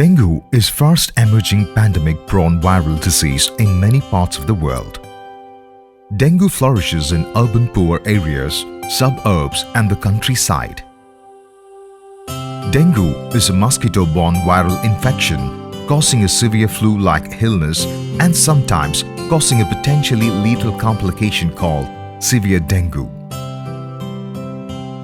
Dengue is fast emerging pandemic-prone viral disease in many parts of the world. Dengue flourishes in urban poor areas, suburbs and the countryside. Dengue is a mosquito-borne viral infection causing a severe flu-like illness and sometimes causing a potentially lethal complication called severe dengue.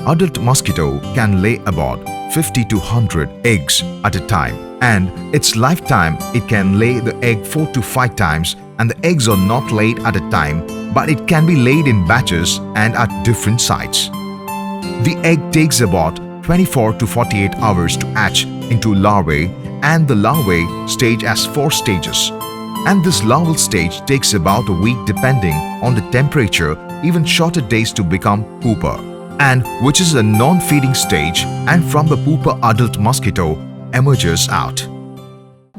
Adult mosquito can lay about 50 to 100 eggs at a time, and its lifetime it can lay the egg 4 to 5 times, and the eggs are not laid at a time but it can be laid in batches and at different sites. The egg takes about 24 to 48 hours to hatch into larvae, and the larvae stage has 4 stages. And this larval stage takes about a week depending on the temperature, even shorter days to become pupa, and which is a non-feeding stage, and from the pupa adult mosquito emerges out.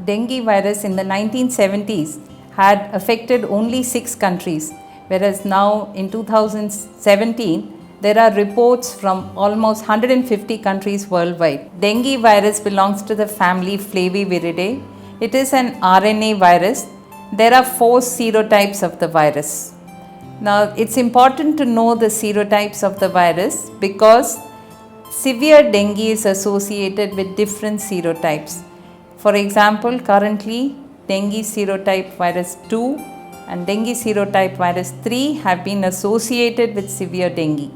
Dengue virus in the 1970s had affected only 6 countries, whereas now in 2017 there are reports from almost 150 countries worldwide. Dengue virus belongs to the family Flaviviridae. It is an RNA virus. There are 4 serotypes of the virus. Now it's important to know the serotypes of the virus because severe dengue is associated with different serotypes. For example, currently dengue serotype virus 2 and dengue serotype virus 3 have been associated with severe dengue.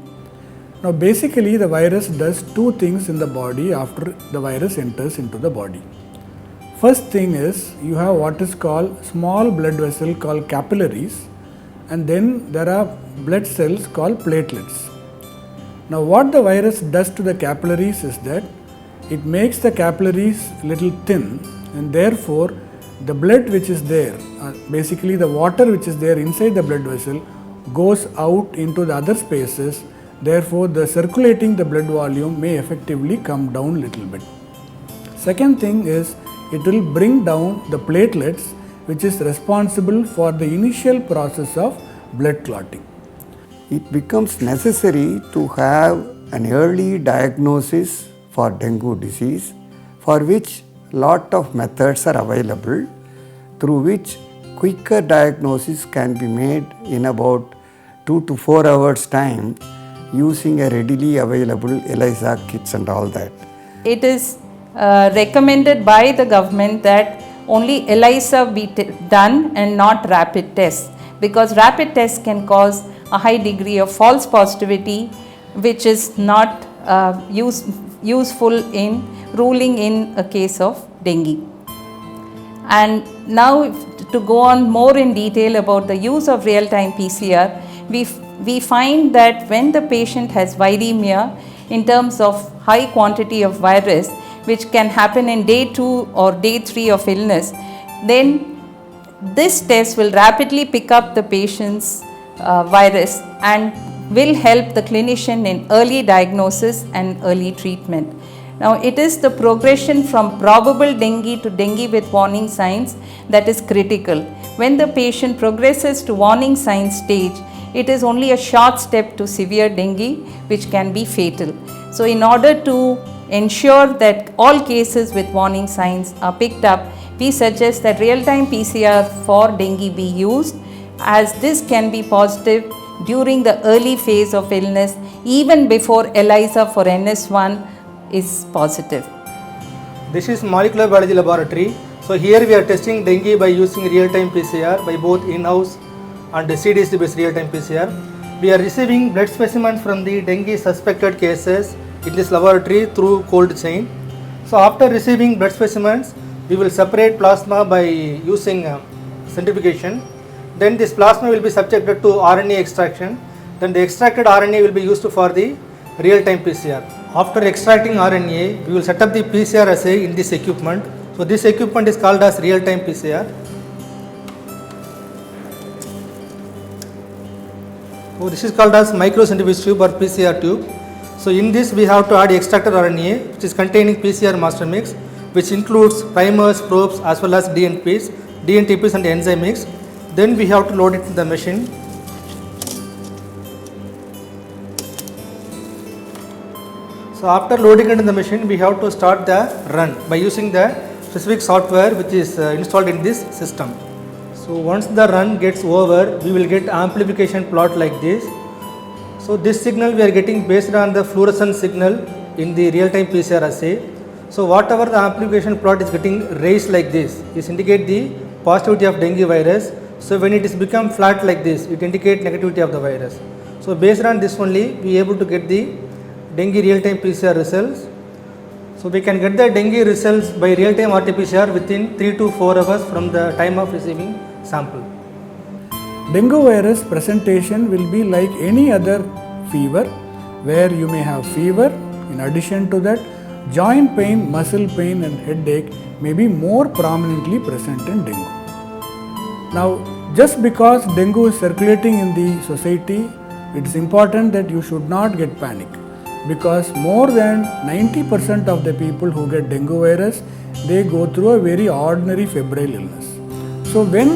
Now basically the virus does 2 things in the body after the virus enters into the body. First thing is you have what is called small blood vessel called capillaries, and then there are blood cells called platelets. Now what the virus does to the capillaries is that it makes the capillaries little thin, and therefore the blood which is there, basically the water which is there inside the blood vessel goes out into the other spaces. Therefore the circulating the blood volume may effectively come down little bit. Second thing is it will bring down the platelets, which is responsible for the initial process of blood clotting. It becomes necessary to have an early diagnosis for dengue disease, for which lot of methods are available, through which quicker diagnosis can be made in about 2 to 4 hours time using a readily available ELISA kits and all that. It is recommended by the government that only ELISA be done and not rapid tests, because rapid tests can cause a high degree of false positivity, which is not useful in ruling in a case of dengue. And now to go on more in detail about the use of real-time PCR, we find that when the patient has viremia in terms of high quantity of virus, which can happen in day 2 or day 3 of illness, then this test will rapidly pick up the patient's virus and will help the clinician in early diagnosis and early treatment. Now it is the progression from probable dengue to dengue with warning signs that is critical. When the patient progresses to warning sign stage, it is only a short step to severe dengue, which can be fatal. So in order to ensure that all cases with warning signs are picked up, we suggest that real-time PCR for dengue be used, as this can be positive during the early phase of illness, even before ELISA for NS1 is positive. This is molecular biology laboratory. So here we are testing dengue by using real-time PCR by both in-house and CDC based real-time PCR. We are receiving blood specimens from the dengue suspected cases in this laboratory through cold chain. So after receiving blood specimens, we will separate plasma by using centrifugation. Then this plasma will be subjected to RNA extraction. Then the extracted RNA will be used for the real-time PCR. After extracting RNA, we will set up the PCR assay in this equipment. So this equipment is called as real-time PCR. So this is called as microcentrifuge tube or PCR tube. So in this we have to add extracted RNA, which is containing PCR master mix, which includes primers, probes as well as DNTPs and enzyme mix. Then we have to load it in the machine. So after loading it in the machine, we have to start the run by using the specific software which is installed in this system. So once the run gets over, we will get amplification plot like this. So this signal we are getting based on the fluorescence signal in the real-time PCR assay. So whatever the amplification plot is getting raised like this is indicate the positivity of dengue virus. So when it is become flat like this, it indicate negativity of the virus. So based on this only, we able to get the dengue real-time PCR results. So we can get the dengue results by real-time RT-PCR within 3 to 4 hours from the time of receiving sample. Dengue virus presentation will be like any other fever, where you may have fever. In addition to that, joint pain, muscle pain and headache may be more prominently present in dengue. Now, just because dengue is circulating in the society, it is important that you should not get panic, because more than 90% of the people who get dengue virus, they go through a very ordinary febrile illness. So when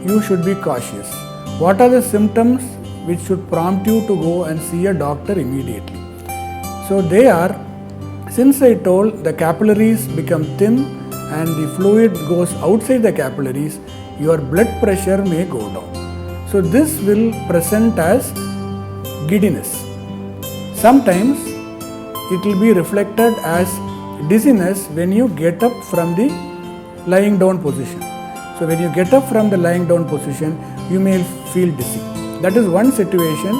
you should be cautious. What are the symptoms which should prompt you to go and see a doctor immediately? So they are, since I told the capillaries become thin and the fluid goes outside the capillaries, your blood pressure may go down. So this will present as giddiness. Sometimes it will be reflected as dizziness when you get up from the lying down position. So when you get up from the lying down position, you may feel dizzy. That is one situation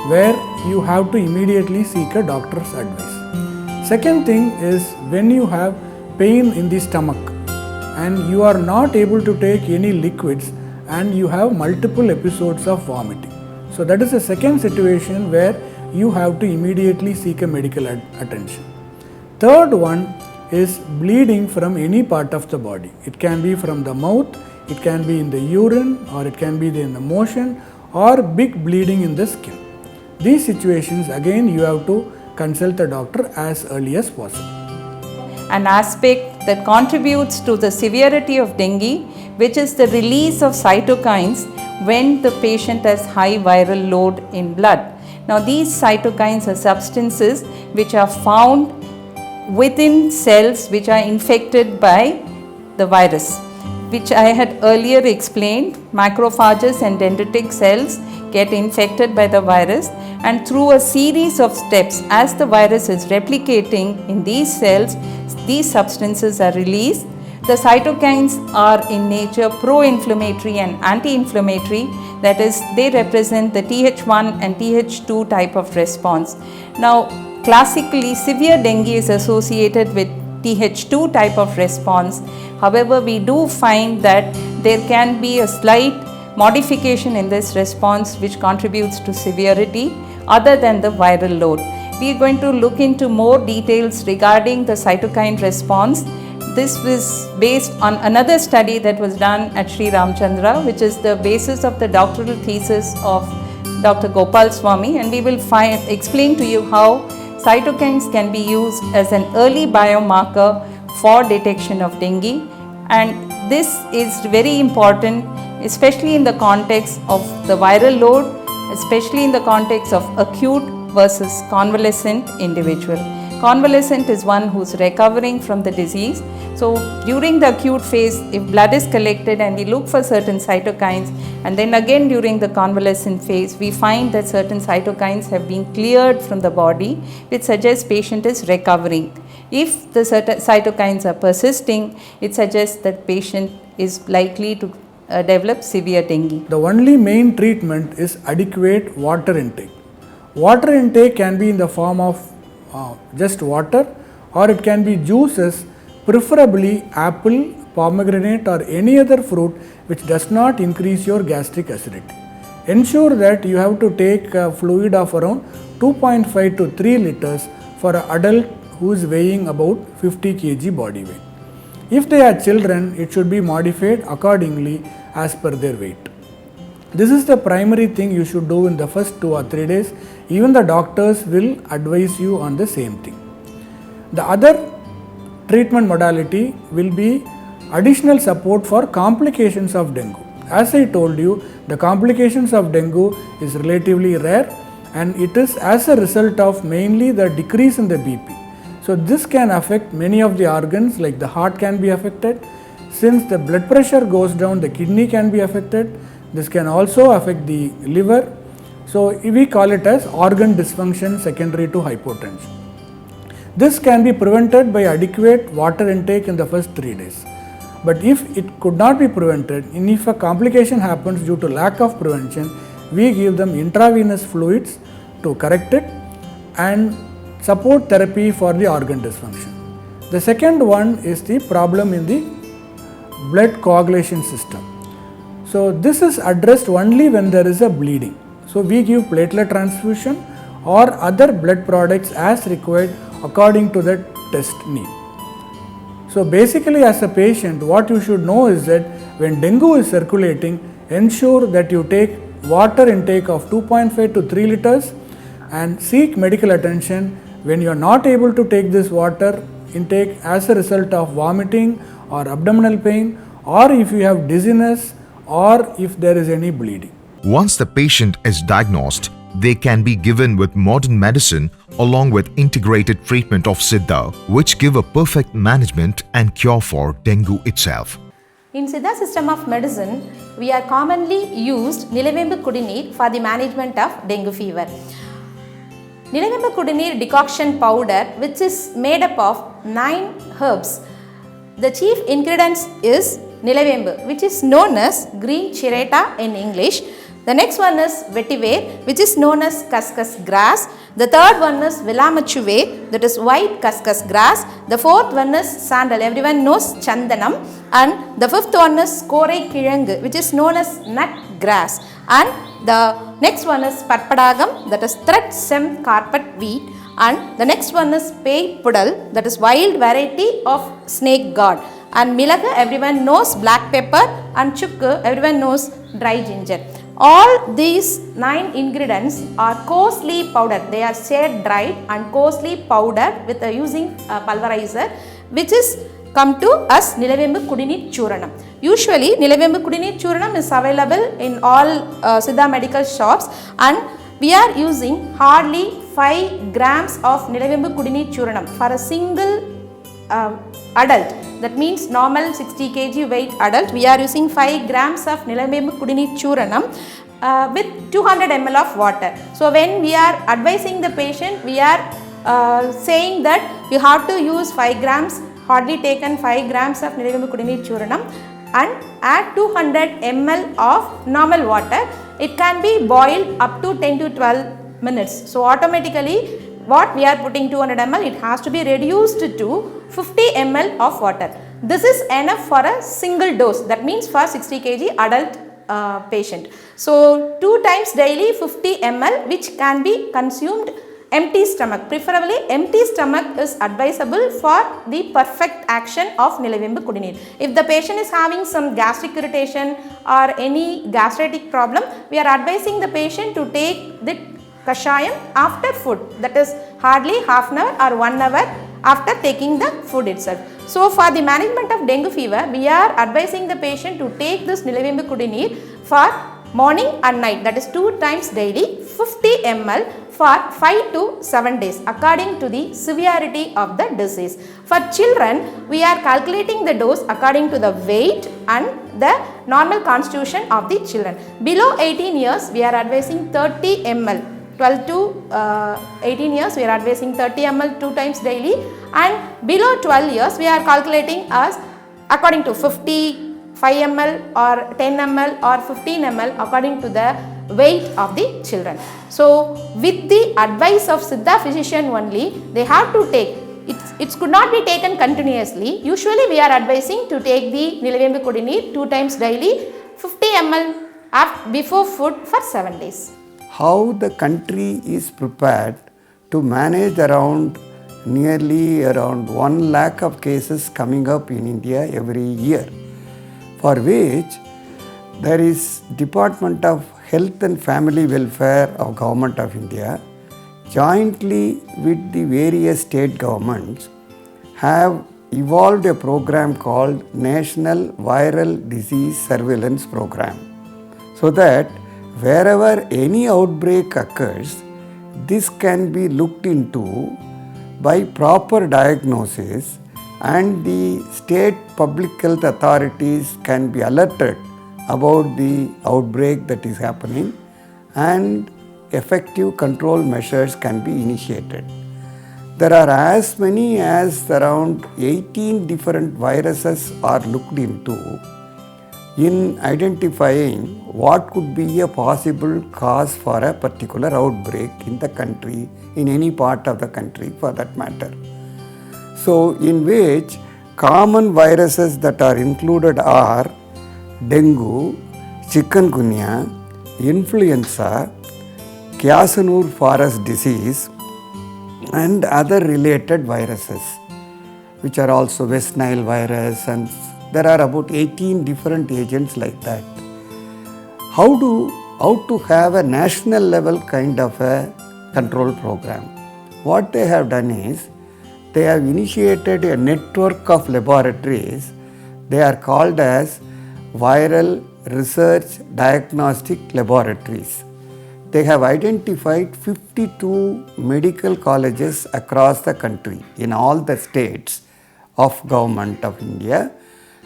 where you have to immediately seek a doctor's advice. Second thing is when you have pain in the stomach and you are not able to take any liquids and you have multiple episodes of vomiting. So that is the second situation where you have to immediately seek a medical attention. Third one is bleeding from any part of the body. It can be from the mouth, it can be in the urine, or it can be in the motion, or big bleeding in the skin. These situations, again, you have to consult the doctor as early as possible. An aspect that contributes to the severity of dengue, which is the release of cytokines when the patient has high viral load in blood. Now, these cytokines are substances which are found within cells which are infected by the virus, which I had earlier explained. Macrophages and dendritic cells get infected by the virus, and through a series of steps, as the virus is replicating in these cells, these substances are released. The cytokines are in nature pro-inflammatory and anti-inflammatory, that is, they represent the Th1 and Th2 type of response. Now, classically, severe dengue is associated with Th2 type of response. However, we do find that there can be a slight modification in this response which contributes to severity other than the viral load. We are going to look into more details regarding the cytokine response. This was based on another study that was done at Sri Ramchandra, which is the basis of the doctoral thesis of Dr. Gopal Swami, and we will explain to you how cytokines can be used as an early biomarker for detection of dengue, and this is very important, especially in the context of the viral load, especially in the context of acute versus convalescent individual. Convalescent is one who is recovering from the disease. So during the acute phase, if blood is collected and we look for certain cytokines, and then again during the convalescent phase, we find that certain cytokines have been cleared from the body, which suggests patient is recovering. If the certain cytokines are persisting, it suggests that patient is likely to develop severe dengue. The only main treatment is adequate water intake. Water intake can be in the form of just water, or it can be juices, preferably apple, pomegranate or any other fruit which does not increase your gastric acidity. Ensure that you have to take a fluid of around 2.5 to 3 liters for an adult who is weighing about 50 kg body weight. If they are children, it should be modified accordingly as per their weight. This is the primary thing you should do in the first 2 or 3 days. Even the doctors will advise you on the same thing. The other treatment modality will be additional support for complications of dengue. As I told you, the complications of dengue is relatively rare, and it is as a result of mainly the decrease in the BP. So this can affect many of the organs, like the heart can be affected. Since the blood pressure goes down, the kidney can be affected. This can also affect the liver. So we call it as organ dysfunction secondary to hypotension. This can be prevented by adequate water intake in the first 3 days. But if it could not be prevented, and if a complication happens due to lack of prevention, we give them intravenous fluids to correct it and support therapy for the organ dysfunction. The second one is the problem in the blood coagulation system. So this is addressed only when there is a bleeding. So we give platelet transfusion or other blood products as required according to the test need. So basically, as a patient, what you should know is that when dengue is circulating, ensure that you take water intake of 2.5 to 3 liters and seek medical attention when you are not able to take this water intake as a result of vomiting or abdominal pain, or if you have dizziness, or if there is any bleeding. Once the patient is diagnosed, they can be given with modern medicine along with integrated treatment of Siddha, which give a perfect management and cure for dengue itself. In Siddha system of medicine, we are commonly used Nilavembu Kudineer for the management of dengue fever. Nilavembu Kudineer decoction powder, which is made up of 9 herbs. The chief ingredients is Nilavembu, which is known as green chireta in English. The next one is vetiver, which is known as cuscus grass. The third one is vilamachuve, that is white cuscus grass. The fourth one is sandal, everyone knows chandanam. And the fifth one is korai kilangu, which is known as nut grass. And the next one is parpadagam, that is thread stem carpet wheat. And the next one is pei pudal, that is wild variety of snake gourd. And milaga, everyone knows black pepper. And chukku, everyone knows dry ginger. All these 9 ingredients are coarsely powdered. They are shade dried and coarsely powdered with using a pulverizer, which is come to as Nilavembu Kudineer Churanam. Usually Nilavembu Kudineer Churanam is available in all Siddha medical shops, and we are using hardly 5 grams of Nilavembu Kudineer Churanam for a single adult. That means normal 60 kg weight adult, we are using 5 grams of Nilavembu Kudineer Churanam with 200 ml of water. So when we are advising the patient, we are saying that you have to use 5 grams, hardly taken 5 grams of Nilavembu Kudineer Churanam and add 200 ml of normal water. It can be boiled up to 10 to 12 minutes. So automatically what we are putting 200 ml, it has to be reduced to 50 ml of water. This is enough for a single dose, that means for 60 kg adult patient. So 2 times daily 50 ml, which can be consumed empty stomach. Preferably empty stomach is advisable for the perfect action of Nilavembu Kudineer. If the patient is having some gastric irritation or any gastritic problem, we are advising the patient to take the kashayam after food, that is hardly half an hour or 1 hour after taking the food itself. So for the management of dengue fever, we are advising the patient to take this Nilavembu Kudineer for morning and night, that is 2 times daily 50 ml for 5 to 7 days according to the severity of the disease. For children, we are calculating the dose according to the weight and the normal constitution of the children. Below 18 years, we are advising 30 ml. 12 to 18 years, we are advising 30 ml 2 times daily, and below 12 years, we are calculating as according to 55 ml or 10 ml or 15 ml according to the weight of the children. So with the advice of Siddha physician only, they have to take, it could not be taken continuously. Usually we are advising to take the Nilavembu Kudineer 2 times daily 50 ml before food for 7 days. How the country is prepared to manage nearly around 1 lakh of cases coming up in India every year, for which there is Department of Health and Family Welfare of Government of India jointly with the various state governments have evolved a program called National Viral Disease Surveillance Program, so that wherever any outbreak occurs, this can be looked into by proper diagnosis, and the state public health authorities can be alerted about the outbreak that is happening, and effective control measures can be initiated. There are as many as around 18 different viruses are looked into in identifying what could be a possible cause for a particular outbreak in the country, in any part of the country for that matter. So, in which common viruses that are included are dengue, chikungunya, influenza, Kyasanur forest disease, and other related viruses, which are also West Nile virus, and there are about 18 different agents like that. How to have a national level kind of a control program? What they have done is, they have initiated a network of laboratories. They are called as Viral Research Diagnostic Laboratories. They have identified 52 medical colleges across the country in all the states of Government of India,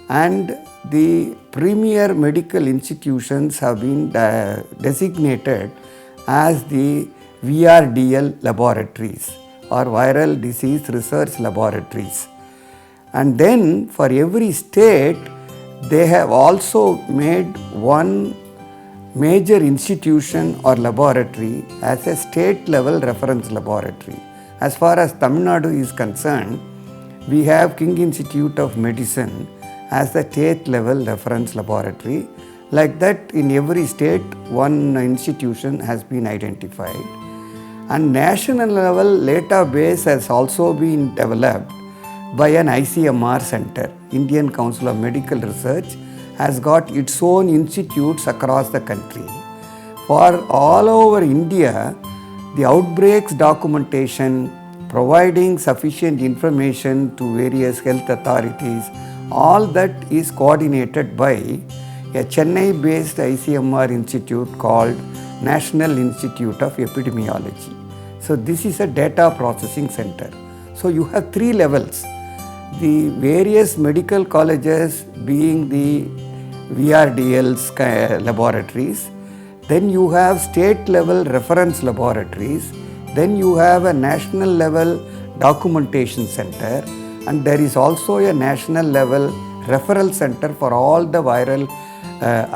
and the premier medical institutions have been designated as the VRDL laboratories, or Viral Disease Research Laboratories. And then for every state, they have also made one major institution or laboratory as a state level reference laboratory. As far as Tamil Nadu is concerned, we have King Institute of Medicine as the state level reference laboratory. Like that, in every state, one institution has been identified. And national level database has also been developed by an ICMR center. Indian Council of Medical Research has got its own institutes across the country. For all over India, the outbreaks documentation, providing sufficient information to various health authorities, all that is coordinated by a Chennai-based ICMR institute called National Institute of Epidemiology. So this is a data processing center. So you have three levels. The various medical colleges being the VRDL's laboratories, then you have state level reference laboratories, then you have a national level documentation center, and there is also a national level referral center for all the viral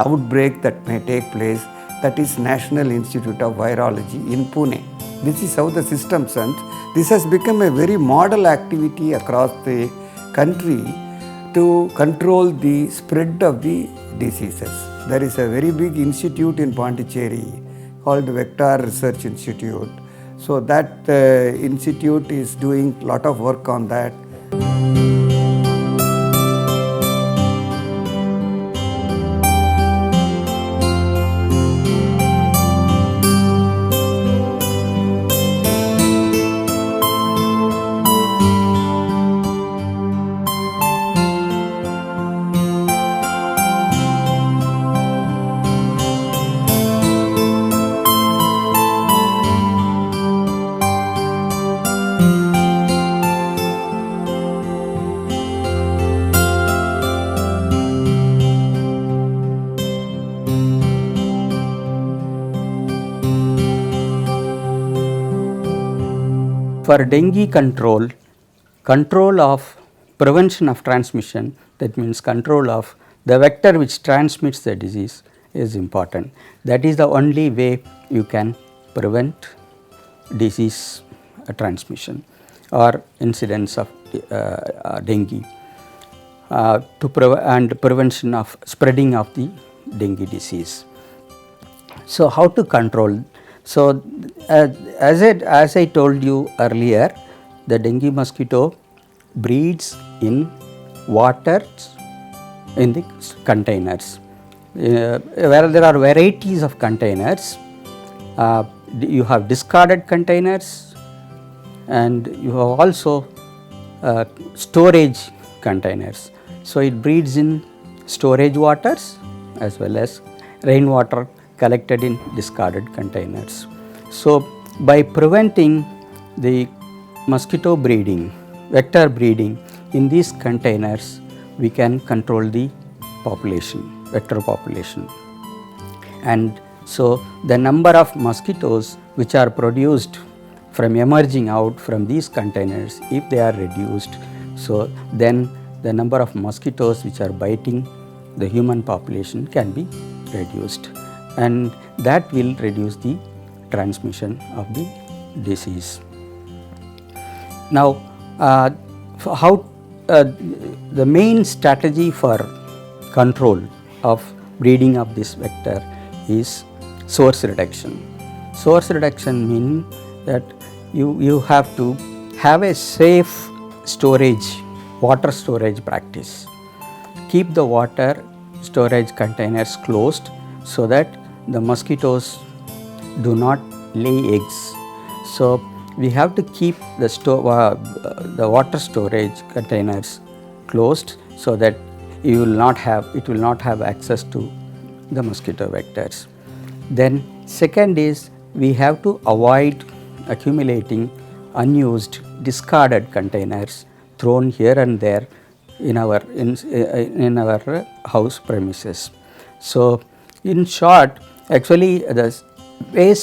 outbreak that may take place, that is National Institute of Virology in Pune. This is how the system runs. This has become a very model activity across the country to control the spread of the diseases. There is a very big institute in Pondicherry called Vector Research Institute. So that institute is doing a lot of work on that. For dengue control of prevention of transmission, that means control of the vector which transmits the disease is important. That is the only way you can prevent disease transmission or incidence of dengue and prevention of spreading of the dengue disease. So, how to control? So, as I told you earlier, the dengue mosquito breeds in water in the containers. Where there are varieties of containers, you have discarded containers and you have also storage containers. So, it breeds in storage waters as well as rainwater collected in discarded containers. So, by preventing the mosquito breeding, vector breeding in these containers, we can control the population, vector population. And so the number of mosquitoes which are produced from emerging out from these containers, if they are reduced, so then the number of mosquitoes which are biting the human population can be reduced, and that will reduce the transmission of the disease. Now, the main strategy for control of breeding of this vector is source reduction. Source reduction means that you have to have a safe storage, water storage practice. Keep the water storage containers closed so that the mosquitoes do not lay eggs. So we have to keep the water storage containers closed so that it will not have access to the mosquito vectors. Then second is we have to avoid accumulating unused discarded containers thrown here and there in our house premises. So in short, actually the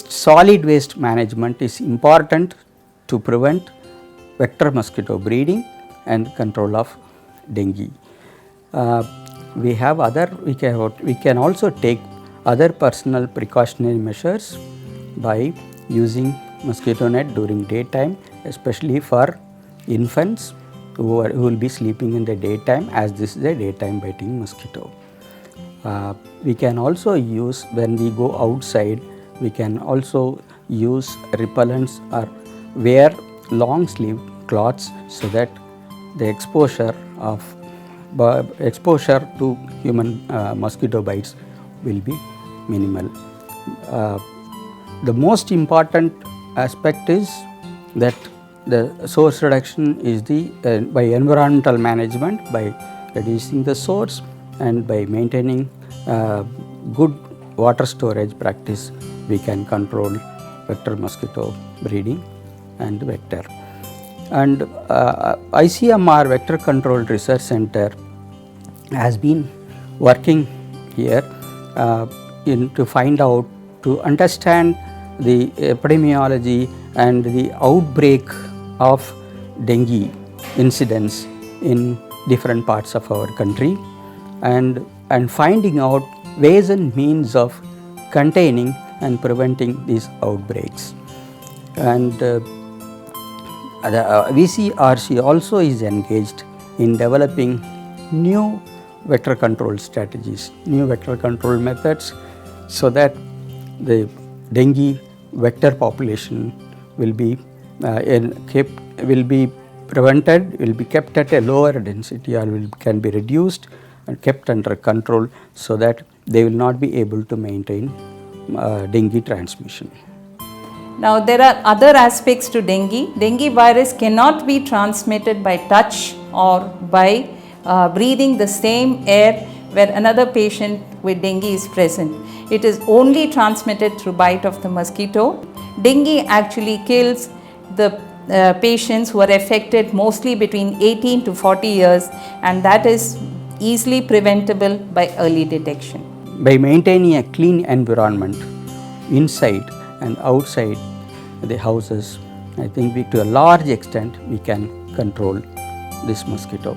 solid waste management is important to prevent vector mosquito breeding and control of dengue. We can also take other personal precautionary measures by using mosquito net during daytime, especially for infants who will be sleeping in the daytime, as this is a daytime biting mosquito. We can also use, when we go outside, we can also use repellents or wear long sleeve cloths so that the exposure to human mosquito bites will be minimal. The most important aspect is that the source reduction is by environmental management, by reducing the source and by maintaining good water storage practice, we can control vector mosquito breeding and vector. And ICMR Vector Control Research Center has been working here to understand the epidemiology and the outbreak of dengue incidents in different parts of our country, and finding out ways and means of containing and preventing these outbreaks. And VCRC also is engaged in developing new vector control strategies, new vector control methods, so that the dengue vector population will be prevented, will be kept at a lower density, or can be reduced and kept under control, so that they will not be able to maintain dengue transmission. Now there are other aspects to dengue. Dengue virus cannot be transmitted by touch or by breathing the same air where another patient with dengue is present. It is only transmitted through bite of the mosquito. Dengue actually kills the patients who are affected mostly between 18 to 40 years, and that is easily preventable by early detection. By maintaining a clean environment inside and outside the houses, I think to a large extent we can control this mosquito.